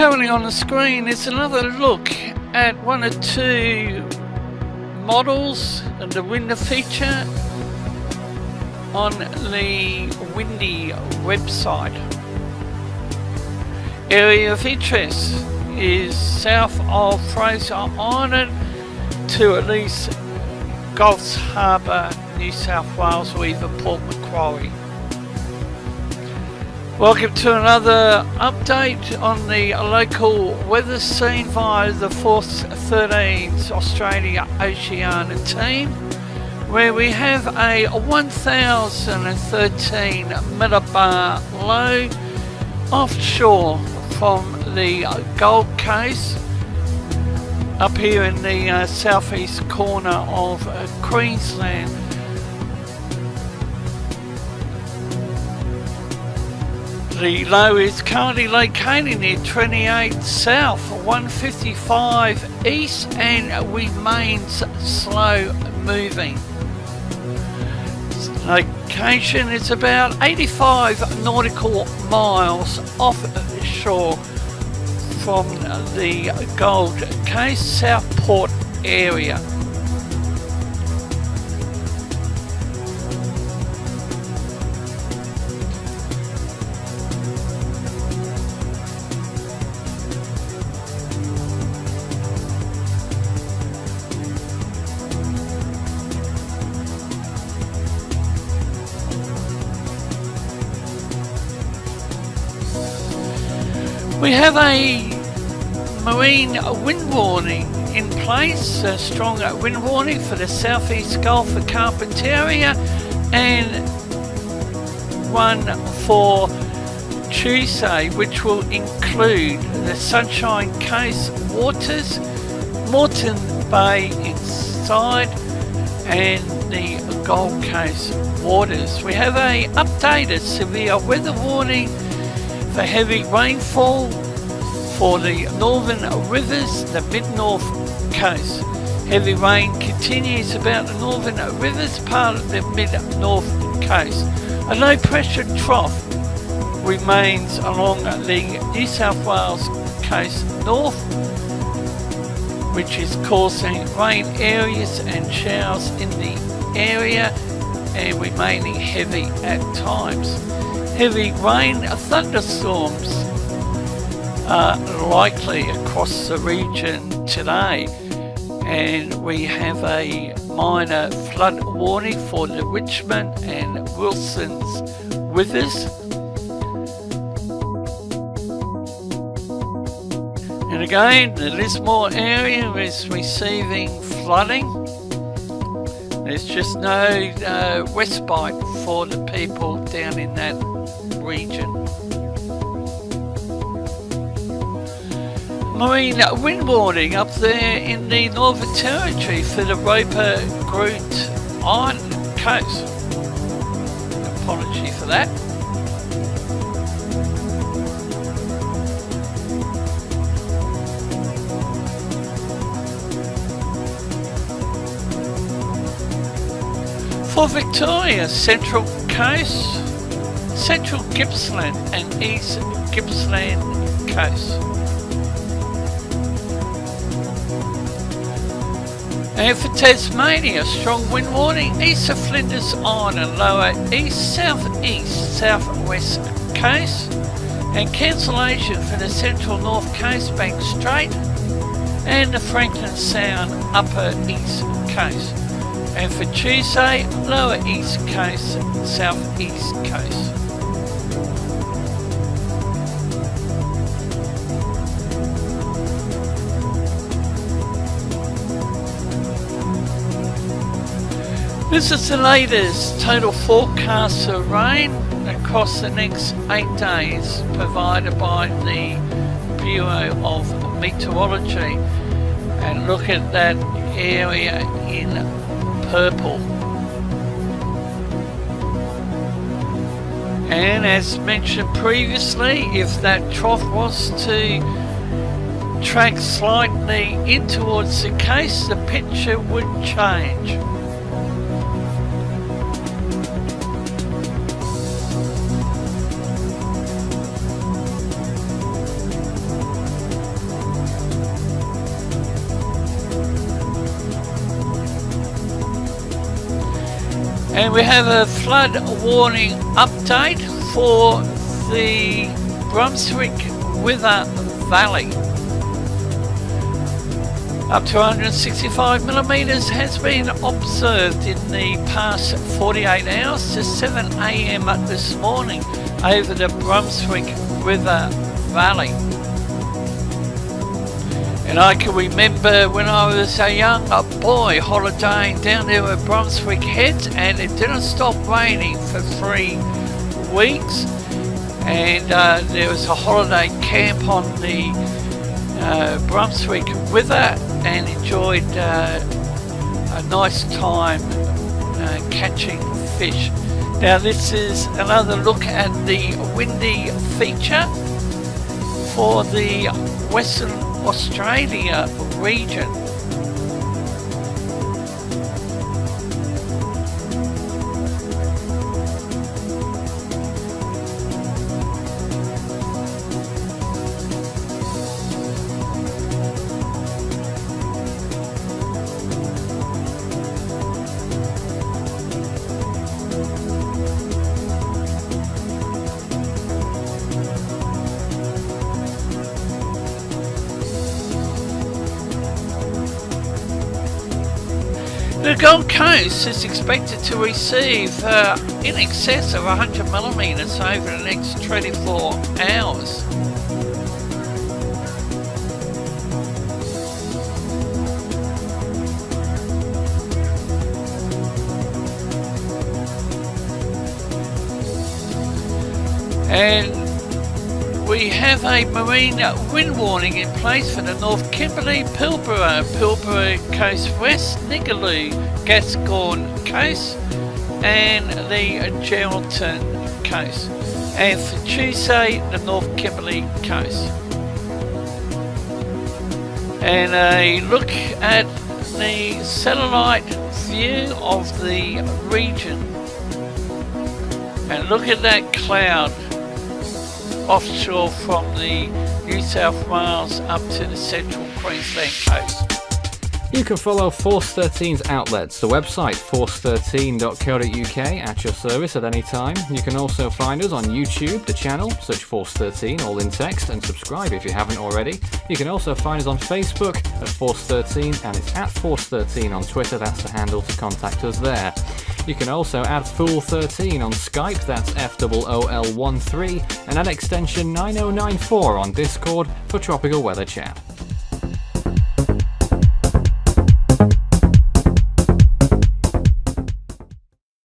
Currently on the screen is another look at one or two models and the window feature on the Windy website. Area of interest is south of Fraser Island to at least Gulfs Harbour, New South Wales, or even Port Macquarie. Welcome to another update on the local weather scene via the Force 13's Australia Oceania team, where we have a 1013 millibar low offshore from the Gold Coast up here in the southeast corner of Queensland. The low is currently located near 28 south, 155 east, and remains slow moving. Location is about 85 nautical miles offshore from the Gold Coast Southport area. We have a marine wind warning in place, a strong wind warning for the southeast Gulf of Carpentaria, and one for Tuesday, which will include the Sunshine Coast waters, Moreton Bay inside, and the Gold Coast waters. We have a updated severe weather warning for heavy rainfall for the northern rivers, the mid-north coast. Heavy rain continues about the northern rivers, part of the mid-north coast. A low pressure trough remains along the New South Wales coast north, which is causing rain areas and showers in the area and remaining heavy at times. Heavy rain thunderstorms are likely across the region today, and we have a minor flood warning for the Richmond and Wilson's rivers. And again, the Lismore area is receiving flooding. There's just no respite for the people down in that region. Marine wind warning up there in the Northern Territory for the Roper Groot Island coast. Apology for that. For Victoria, Central Coast, Central Gippsland and East Gippsland Coast. And for Tasmania, strong wind warning, east of Flinders Island, lower east, southeast, southwest coast, and cancellation for the central north coast, Bank Strait, and the Franklin Sound, upper east coast. And for Tuesday, lower east coast, southeast coast. This is the latest total forecast of rain across the next 8 days provided by the Bureau of Meteorology. And look at that area in purple. And as mentioned previously, if that trough was to track slightly in towards the coast, the picture would change. And we have a flood warning update for the Brunswick Withar Valley. Up to 165 millimetres has been observed in the past 48 hours to 7 a.m. this morning over the Brunswick Withar Valley. And I can remember when I was a young boy holidaying down there at Brunswick Heads, and it didn't stop raining for 3 weeks. And there was a holiday camp on the Brunswick Withar, and enjoyed a nice time catching fish. Now this is another look at the windy feature for the Western Australia region. The Gold Coast is expected to receive in excess of 100 millimetres over the next 24 hours. And we have a marine wind warning in place for the North Kimberley, Pilbara Coast West, Ningaloo, Gascoyne Coast, and the Geraldton Coast. And for Tuesday, the North Kimberley Coast. And a look at the satellite view of the region. And look at that cloud offshore from the New South Wales up to the central Queensland coast. You can follow Force 13's outlets, the website force13.co.uk, at your service at any time. You can also find us on YouTube, the channel, search Force 13, all in text, and subscribe if you haven't already. You can also find us on Facebook at Force 13, and it's at Force 13 on Twitter, that's the handle to contact us there. You can also add Fool13 on Skype, that's FOOL13, and add extension 9094 on Discord for tropical weather chat.